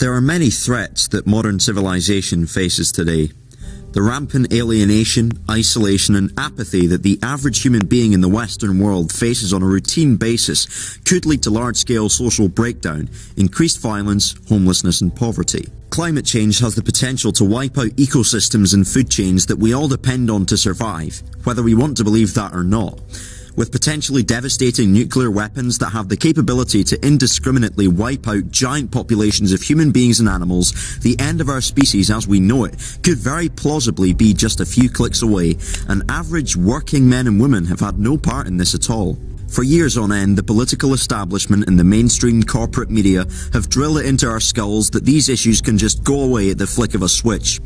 There are many threats that modern civilization faces today. The rampant alienation, isolation and apathy that the average human being in the Western world faces on a routine basis could lead to large-scale social breakdown, increased violence, homelessness and poverty. Climate change has the potential to wipe out ecosystems and food chains that we all depend on to survive, whether we want to believe that or not. With potentially devastating nuclear weapons that have the capability to indiscriminately wipe out giant populations of human beings and animals, the end of our species as we know it could very plausibly be just a few clicks away, and average working men and women have had no part in this at all. For years on end, the political establishment and the mainstream corporate media have drilled it into our skulls that these issues can just go away at the flick of a switch.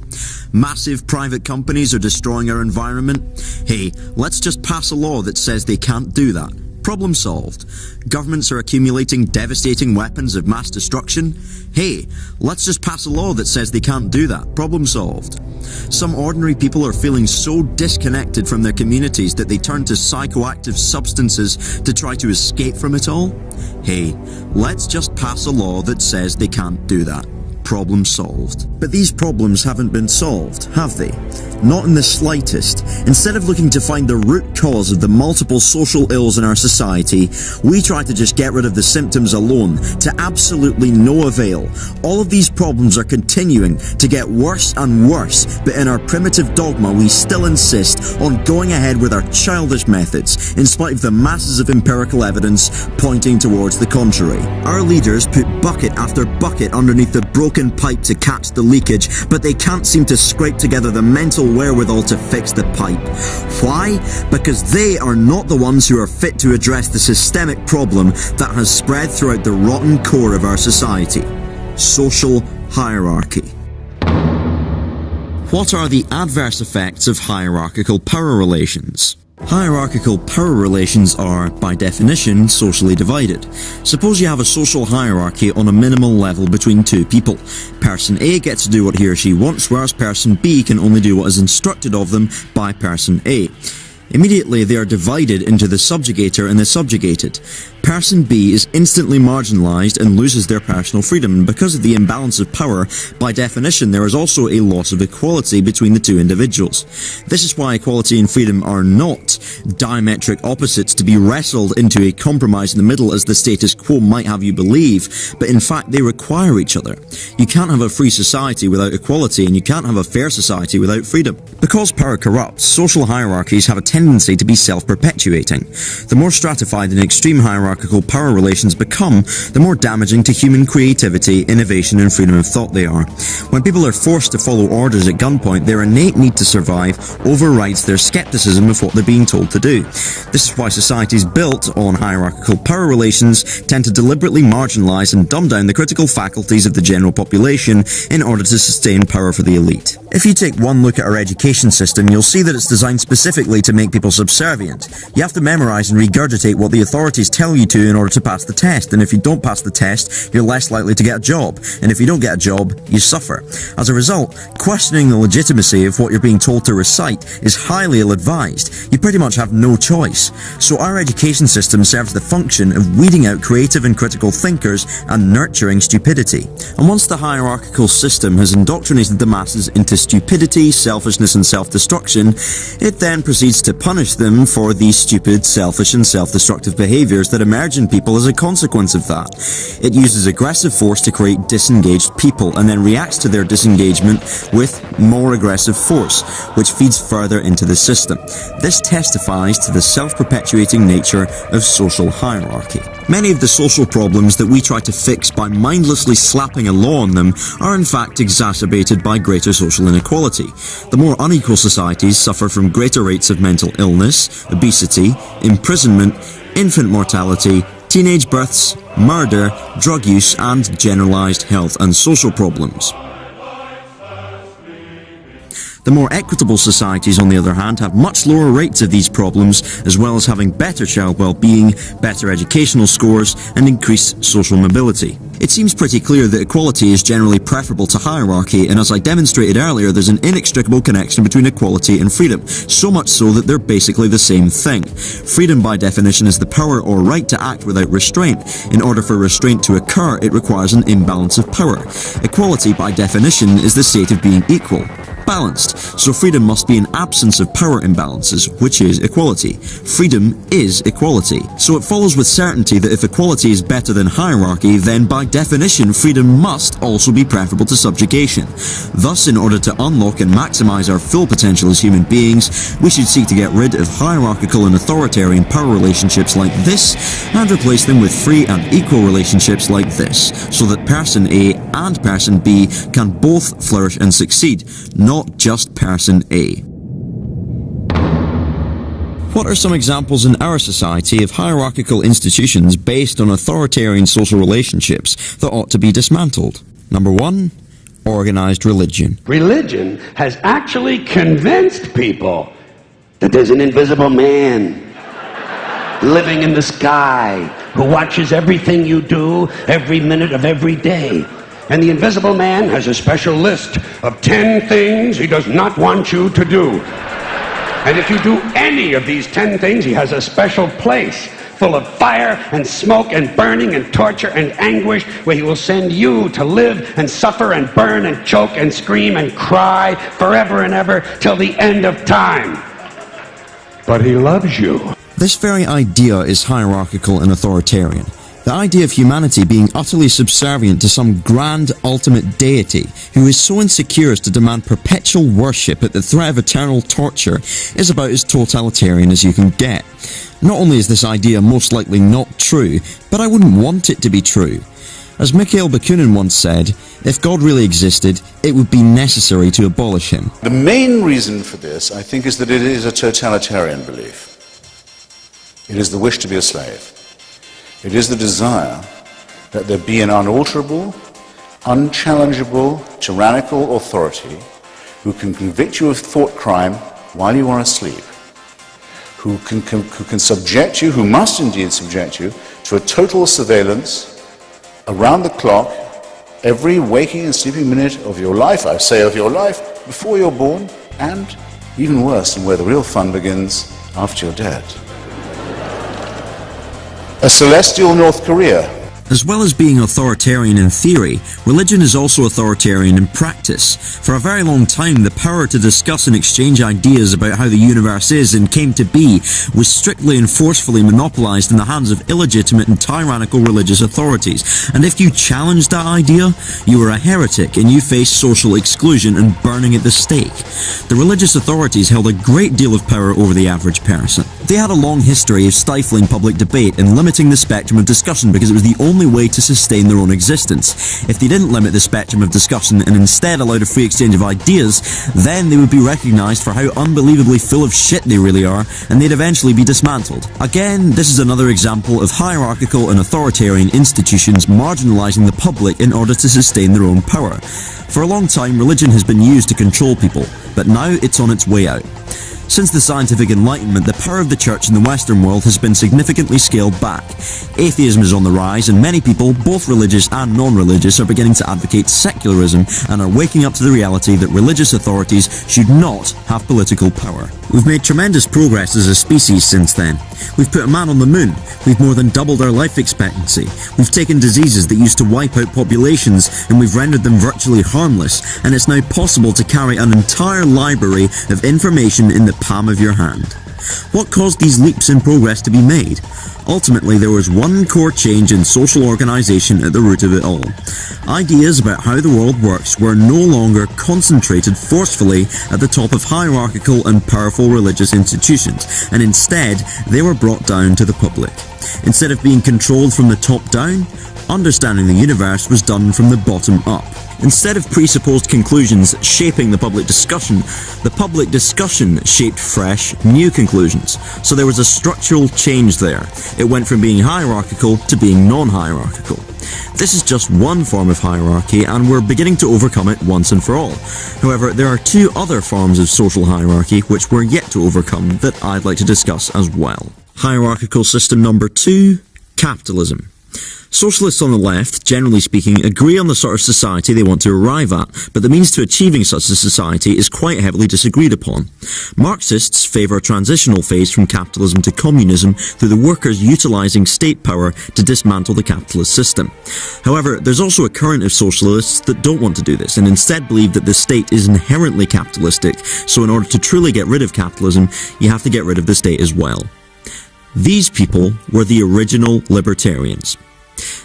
Massive private companies are destroying our environment. Hey, let's just pass a law that says they can't do that. Problem solved. Governments are accumulating devastating weapons of mass destruction. Hey, let's just pass a law that says they can't do that. Problem solved. Some ordinary people are feeling so disconnected from their communities that they turn to psychoactive substances to try to escape from it all. Hey, let's just pass a law that says they can't do that. Problem solved. But these problems haven't been solved, have they? Not in the slightest. Instead of looking to find the root cause of the multiple social ills in our society, we try to just get rid of the symptoms alone, to absolutely no avail. All of these problems are continuing to get worse and worse, but in our primitive dogma we still insist on going ahead with our childish methods, in spite of the masses of empirical evidence pointing towards the contrary. Our leaders put bucket after bucket underneath the broken pipe to catch the leakage, but they can't seem to scrape together the mental wherewithal to fix the pipe. Why? Because they are not the ones who are fit to address the systemic problem that has spread throughout the rotten core of our society. Social hierarchy. What are the adverse effects of hierarchical power relations? Hierarchical power relations are, by definition, socially divided. Suppose you have a social hierarchy on a minimal level between two people. Person A gets to do what he or she wants, whereas person B can only do what is instructed of them by person A. Immediately they are divided into the subjugator and the subjugated. Person B is instantly marginalized and loses their personal freedom, and because of the imbalance of power, by definition there is also a loss of equality between the two individuals. This is why equality and freedom are not diametric opposites to be wrestled into a compromise in the middle as the status quo might have you believe, but in fact they require each other. You can't have a free society without equality, and you can't have a fair society without freedom. Because power corrupts, social hierarchies have a tendency to be self-perpetuating. The more stratified and extreme hierarchical power relations become, the more damaging to human creativity, innovation and freedom of thought they are. When people are forced to follow orders at gunpoint, their innate need to survive overrides their skepticism of what they're being told to do. This is why societies built on hierarchical power relations tend to deliberately marginalize and dumb down the critical faculties of the general population in order to sustain power for the elite. If you take one look at our education system, you'll see that it's designed specifically to make people subservient. You have to memorize and regurgitate what the authorities tell you to in order to pass the test, and if you don't pass the test, you're less likely to get a job, and if you don't get a job, you suffer. As a result, questioning the legitimacy of what you're being told to recite is highly ill-advised. You pretty much have no choice. So our education system serves the function of weeding out creative and critical thinkers and nurturing stupidity. And once the hierarchical system has indoctrinated the masses into stupidity, selfishness and self-destruction, it then proceeds to punish them for these stupid, selfish and self-destructive behaviours that emerge in people as a consequence of that. It uses aggressive force to create disengaged people and then reacts to their disengagement with more aggressive force, which feeds further into the system. This testifies to the self-perpetuating nature of social hierarchy. Many of the social problems that we try to fix by mindlessly slapping a law on them are in fact exacerbated by greater social inequality. The more unequal societies suffer from greater rates of mental illness, obesity, imprisonment, infant mortality, teenage births, murder, drug use and generalized health and social problems. The more equitable societies, on the other hand, have much lower rates of these problems, as well as having better child well-being, better educational scores, and increased social mobility. It seems pretty clear that equality is generally preferable to hierarchy, and as I demonstrated earlier, there's an inextricable connection between equality and freedom, so much so that they're basically the same thing. Freedom, by definition, is the power or right to act without restraint. In order for restraint to occur, it requires an imbalance of power. Equality, by definition, is the state of being equal, balanced, so freedom must be an absence of power imbalances, which is equality. Freedom is equality. So it follows with certainty that if equality is better than hierarchy, then by definition freedom must also be preferable to subjugation. Thus, in order to unlock and maximize our full potential as human beings, we should seek to get rid of hierarchical and authoritarian power relationships like this, and replace them with free and equal relationships like this, so that person A and person B can both flourish and succeed, not just person A. What are some examples in our society of hierarchical institutions based on authoritarian social relationships that ought to be dismantled? Number 1, organized religion. Religion has actually convinced people that there's an invisible man living in the sky who watches everything you do every minute of every day. And the invisible man has a special list of 10 things he does not want you to do. And if you do any of these 10 things, he has a special place full of fire and smoke and burning and torture and anguish, where he will send you to live and suffer and burn and choke and scream and cry forever and ever till the end of time. But he loves you. This very idea is hierarchical and authoritarian. The idea of humanity being utterly subservient to some grand ultimate deity who is so insecure as to demand perpetual worship at the threat of eternal torture is about as totalitarian as you can get. Not only is this idea most likely not true, but I wouldn't want it to be true. As Mikhail Bakunin once said, if God really existed, it would be necessary to abolish him. The main reason for this, I think, is that it is a totalitarian belief. It is the wish to be a slave. It is the desire that there be an unalterable, unchallengeable, tyrannical authority who can convict you of thought crime while you are asleep, who can subject you, who must indeed subject you, to a total surveillance around the clock, every waking and sleeping minute of your life, I say of your life, before you're born, and even worse, and where the real fun begins, after you're dead. A celestial North Korea. As well as being authoritarian in theory, religion is also authoritarian in practice. For a very long time, the power to discuss and exchange ideas about how the universe is and came to be was strictly and forcefully monopolized in the hands of illegitimate and tyrannical religious authorities. And if you challenged that idea, you were a heretic and you faced social exclusion and burning at the stake. The religious authorities held a great deal of power over the average person. They had a long history of stifling public debate and limiting the spectrum of discussion because it was the only way to sustain their own existence. If they didn't limit the spectrum of discussion and instead allowed a free exchange of ideas, then they would be recognized for how unbelievably full of shit they really are, and they'd eventually be dismantled. Again, this is another example of hierarchical and authoritarian institutions marginalizing the public in order to sustain their own power. For a long time, religion has been used to control people, but now it's on its way out. Since the scientific enlightenment, the power of the church in the Western world has been significantly scaled back. Atheism is on the rise, and many people, both religious and non-religious, are beginning to advocate secularism and are waking up to the reality that religious authorities should not have political power. We've made tremendous progress as a species since then. We've put a man on the moon. We've more than doubled our life expectancy. We've taken diseases that used to wipe out populations and we've rendered them virtually harmless, and it's now possible to carry an entire library of information in the palm of your hand. What caused these leaps in progress to be made? Ultimately, there was one core change in social organization at the root of it all. Ideas about how the world works were no longer concentrated forcefully at the top of hierarchical and powerful religious institutions, and instead, they were brought down to the public. Instead of being controlled from the top down, understanding the universe was done from the bottom up. Instead of presupposed conclusions shaping the public discussion shaped fresh, new conclusions. So there was a structural change there. It went from being hierarchical to being non-hierarchical. This is just one form of hierarchy, and we're beginning to overcome it once and for all. However, there are two other forms of social hierarchy which we're yet to overcome that I'd like to discuss as well. Hierarchical system number 2, capitalism. Socialists on the left, generally speaking, agree on the sort of society they want to arrive at, but the means to achieving such a society is quite heavily disagreed upon. Marxists favour a transitional phase from capitalism to communism through the workers utilising state power to dismantle the capitalist system. However, there's also a current of socialists that don't want to do this and instead believe that the state is inherently capitalistic, so in order to truly get rid of capitalism, you have to get rid of the state as well. These people were the original libertarians.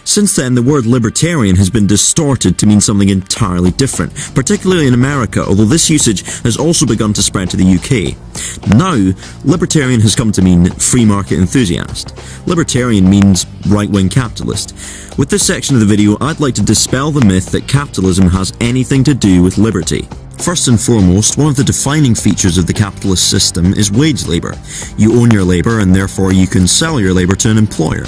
Since then, the word libertarian has been distorted to mean something entirely different, particularly in America, although this usage has also begun to spread to the UK. Now, libertarian has come to mean free market enthusiast. Libertarian means right-wing capitalist. With this section of the video, I'd like to dispel the myth that capitalism has anything to do with liberty. First and foremost, one of the defining features of the capitalist system is wage labour. You own your labour and therefore you can sell your labour to an employer.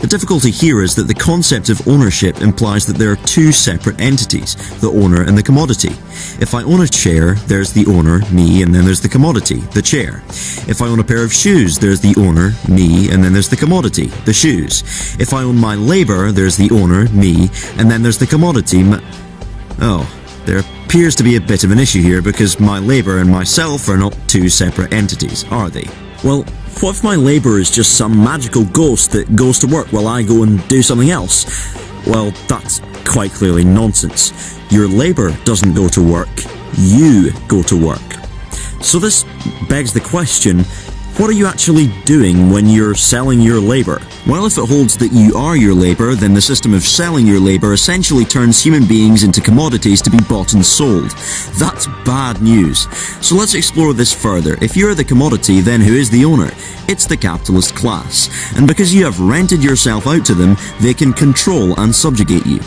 The difficulty here is that the concept of ownership implies that there are two separate entities, the owner and the commodity. If I own a chair, there's the owner, me, and then there's the commodity, the chair. If I own a pair of shoes, there's the owner, me, and then there's the commodity, the shoes. If I own my labour, there's the owner, me, and then there's the commodity, there appears to be a bit of an issue here because my labour and myself are not two separate entities, are they? Well, what if my labour is just some magical ghost that goes to work while I go and do something else? Well, that's quite clearly nonsense. Your labour doesn't go to work, you go to work. So this begs the question, what are you actually doing when you're selling your labour? Well, if it holds that you are your labour, then the system of selling your labour essentially turns human beings into commodities to be bought and sold. That's bad news. So let's explore this further. If you're the commodity, then who is the owner? It's the capitalist class. And because you have rented yourself out to them, they can control and subjugate you.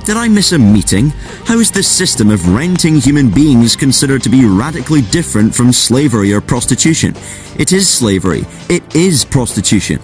Did I miss a meeting? How is this system of renting human beings considered to be radically different from slavery or prostitution? It is slavery. It is prostitution.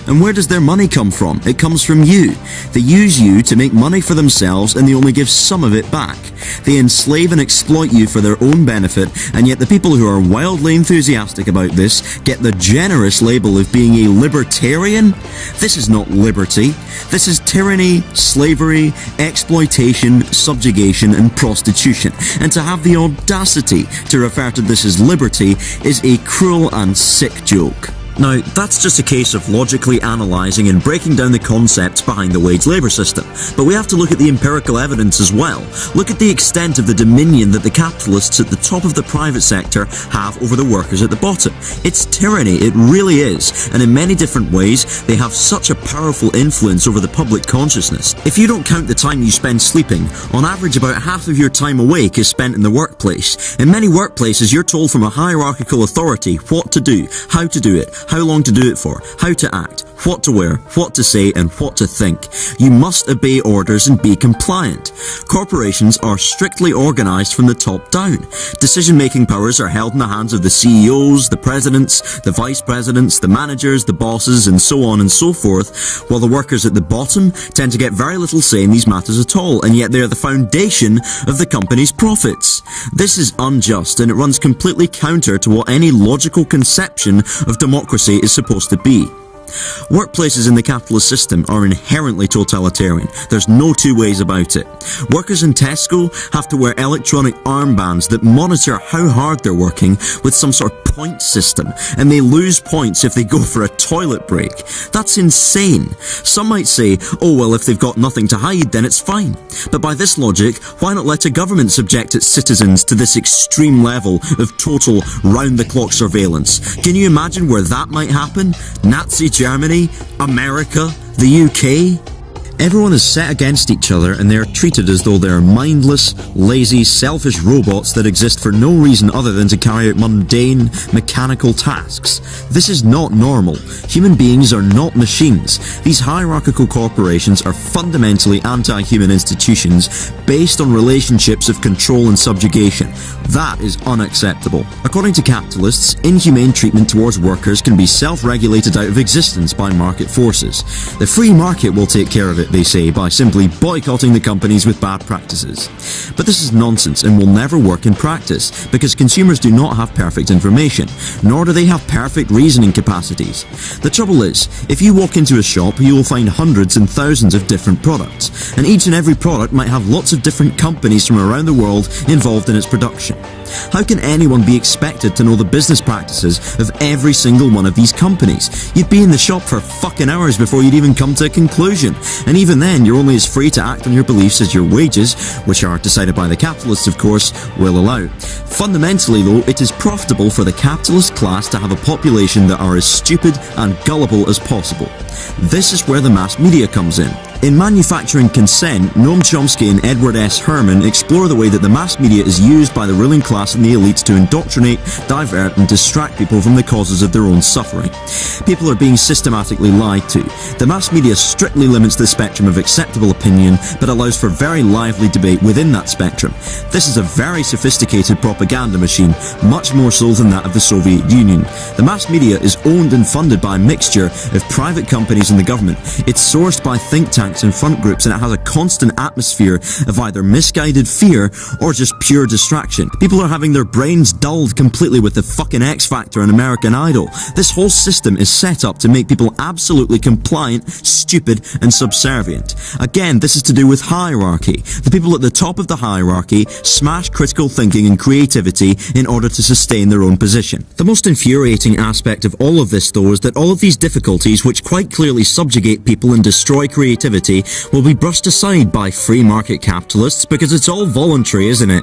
And where does their money come from? It comes from you. They use you to make money for themselves and they only give some of it back. They enslave and exploit you for their own benefit, and yet the people who are wildly enthusiastic about this get the generous label of being a libertarian? This is not liberty. This is tyranny, slavery, exploitation, subjugation, and prostitution. And to have the audacity to refer to this as liberty is a cruel and sick joke. Now, that's just a case of logically analysing and breaking down the concepts behind the wage labour system. But we have to look at the empirical evidence as well. Look at the extent of the dominion that the capitalists at the top of the private sector have over the workers at the bottom. It's tyranny, it really is. And in many different ways, they have such a powerful influence over the public consciousness. If you don't count the time you spend sleeping, on average about half of your time awake is spent in the workplace. In many workplaces, you're told from a hierarchical authority what to do, how to do it, how long to do it for, how to act, what to wear, what to say, and what to think. You must obey orders and be compliant. Corporations are strictly organised from the top down. Decision-making powers are held in the hands of the CEOs, the presidents, the vice presidents, the managers, the bosses, and so on and so forth, while the workers at the bottom tend to get very little say in these matters at all, and yet they are the foundation of the company's profits. This is unjust, and it runs completely counter to what any logical conception of democracy is supposed to be. Workplaces in the capitalist system are inherently totalitarian. There's no two ways about it. Workers in Tesco have to wear electronic armbands that monitor how hard they're working with some sort of point system, and they lose points if they go for a toilet break. That's insane. Some might say, oh well, if they've got nothing to hide, then it's fine. But by this logic, why not let a government subject its citizens to this extreme level of total round-the-clock surveillance? Can you imagine where that might happen? Nazi Germany? America? The UK? Everyone is set against each other and they are treated as though they are mindless, lazy, selfish robots that exist for no reason other than to carry out mundane, mechanical tasks. This is not normal. Human beings are not machines. These hierarchical corporations are fundamentally anti-human institutions based on relationships of control and subjugation. That is unacceptable. According to capitalists, inhumane treatment towards workers can be self-regulated out of existence by market forces. The free market will take care of it, they say, by simply boycotting the companies with bad practices. But this is nonsense and will never work in practice, because consumers do not have perfect information, nor do they have perfect reasoning capacities. The trouble is, if you walk into a shop, you will find hundreds and thousands of different products, and each and every product might have lots of different companies from around the world involved in its production. How can anyone be expected to know the business practices of every single one of these companies? You'd be in the shop for fucking hours before you'd even come to a conclusion, and even then you're only as free to act on your beliefs as your wages, which are decided by the capitalists of course, will allow. Fundamentally though, it is profitable for the capitalist class to have a population that are as stupid and gullible as possible. This is where the mass media comes in. In Manufacturing Consent, Noam Chomsky and Edward S. Herman explore the way that the mass media is used by the ruling class and the elites to indoctrinate, divert and distract people from the causes of their own suffering. People are being systematically lied to. The mass media strictly limits the spectrum of acceptable opinion, but allows for very lively debate within that spectrum. This is a very sophisticated propaganda machine, much more so than that of the Soviet Union. The mass media is owned and funded by a mixture of private companies and the government. It's sourced by think tanks and front groups, and it has a constant atmosphere of either misguided fear or just pure distraction. People are having their brains dulled completely with the fucking X Factor and American Idol. This whole system is set up to make people absolutely compliant, stupid and subservient. Again, this is to do with hierarchy. The people at the top of the hierarchy smash critical thinking and creativity in order to sustain their own position. The most infuriating aspect of all of this though is that all of these difficulties, which quite clearly subjugate people and destroy creativity, will be brushed aside by free market capitalists because it's all voluntary, isn't it?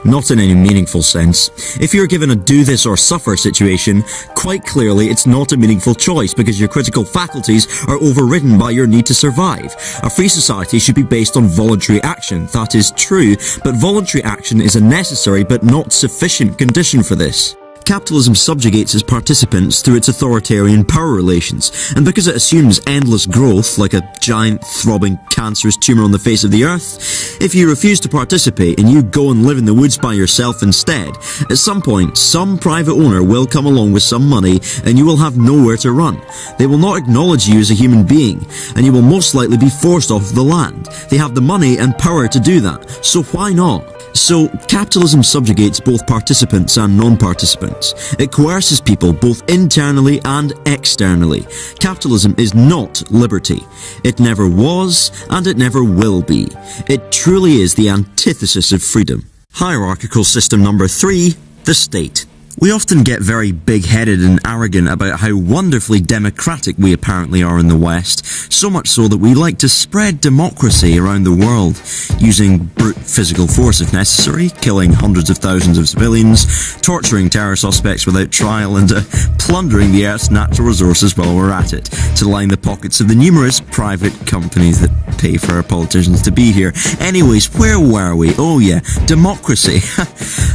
Not in any meaningful sense. If you're given a do this or suffer situation, quite clearly it's not a meaningful choice because your critical faculties are overridden by your need to survive. A free society should be based on voluntary action. That is true, but voluntary action is a necessary but not sufficient condition for this. Capitalism subjugates its participants through its authoritarian power relations, and because it assumes endless growth, like a giant, throbbing, cancerous tumour on the face of the earth, if you refuse to participate and you go and live in the woods by yourself instead, at some point, some private owner will come along with some money and you will have nowhere to run. They will not acknowledge you as a human being, and you will most likely be forced off the land. They have the money and power to do that, so why not? So, capitalism subjugates both participants and non-participants. It coerces people both internally and externally. Capitalism is not liberty. It never was, and it never will be. It truly is the antithesis of freedom. Hierarchical system number 3, the state. We often get very big-headed and arrogant about how wonderfully democratic we apparently are in the West, so much so that we like to spread democracy around the world, using brute physical force if necessary, killing hundreds of thousands of civilians, torturing terror suspects without trial, and plundering the Earth's natural resources while we're at it, to line the pockets of the numerous private companies that pay for our politicians to be here. Anyways, where were we? Oh yeah, democracy.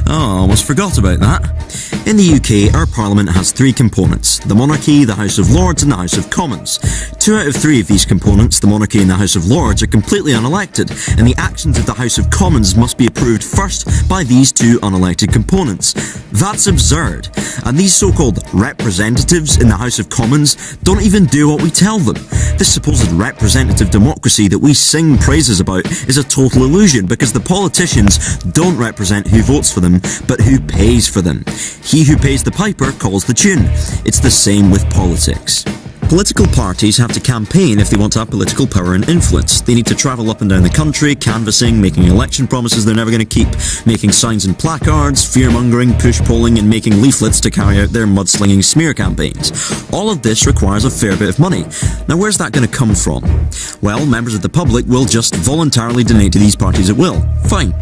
Oh, I almost forgot about that. In the UK, our Parliament has 3 components: the monarchy, the House of Lords and the House of Commons. 2 out of 3 of these components, the monarchy and the House of Lords, are completely unelected, and the actions of the House of Commons must be approved first by these 2 unelected components. That's absurd, and these so-called representatives in the House of Commons don't even do what we tell them. This supposed representative democracy that we sing praises about is a total illusion, because the politicians don't represent who votes for them, but who pays for them. He who pays the piper calls the tune. It's the same with politics. Political parties have to campaign if they want to have political power and influence. They need to travel up and down the country, canvassing, making election promises they're never going to keep, making signs and placards, fear-mongering, push-polling, and making leaflets to carry out their mudslinging smear campaigns. All of this requires a fair bit of money. Now, where's that going to come from? Well, members of the public will just voluntarily donate to these parties at will. Fine.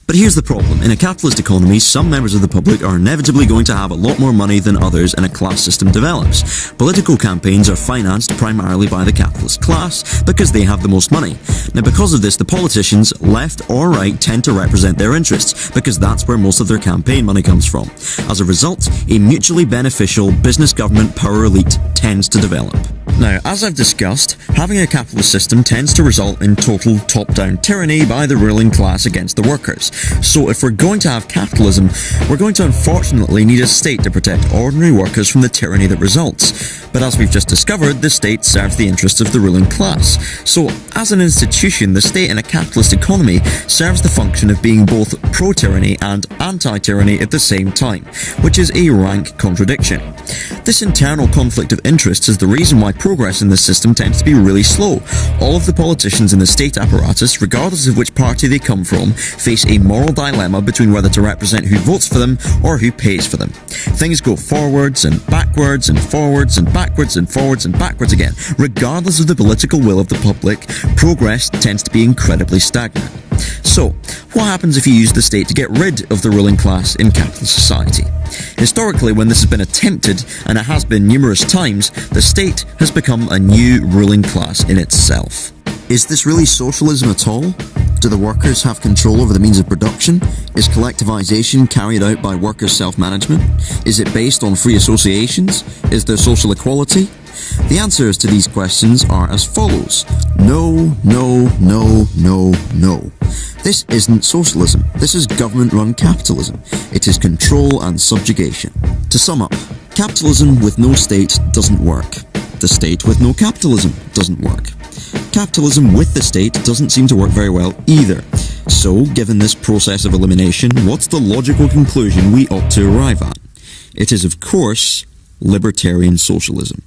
But here's the problem. In a capitalist economy, some members of the public are inevitably going to have a lot more money than others, and a class system develops. Political campaigns are financed primarily by the capitalist class because they have the most money. Now, because of this, the politicians, left or right, tend to represent their interests because that's where most of their campaign money comes from. As a result, a mutually beneficial business-government power elite tends to develop. Now, as I've discussed, having a capitalist system tends to result in total top-down tyranny by the ruling class against the workers. So if we're going to have capitalism, we're going to unfortunately need a state to protect ordinary workers from the tyranny that results. But as we've just discovered, the state serves the interests of the ruling class. So, as an institution, the state in a capitalist economy serves the function of being both pro-tyranny and anti-tyranny at the same time, which is a rank contradiction. This internal conflict of interests is the reason why progress in this system tends to be really slow. All of the politicians in the state apparatus, regardless of which party they come from, face a moral dilemma between whether to represent who votes for them or who pays for them. Things go forwards and backwards and forwards and backwards and forwards and backwards again. Regardless of the political will of the public, progress tends to be incredibly stagnant. So, what happens if you use the state to get rid of the ruling class in capitalist society? Historically, when this has been attempted, and it has been numerous times, the state has become a new ruling class in itself. Is this really socialism at all? Do the workers have control over the means of production? Is collectivization carried out by workers' self-management? Is it based on free associations? Is there social equality? The answers to these questions are as follows. No, no, no, no, no. This isn't socialism. This is government-run capitalism. It is control and subjugation. To sum up, capitalism with no state doesn't work. The state with no capitalism doesn't work. Capitalism with the state doesn't seem to work very well either. So, given this process of elimination, what's the logical conclusion we ought to arrive at? It is, of course, libertarian socialism.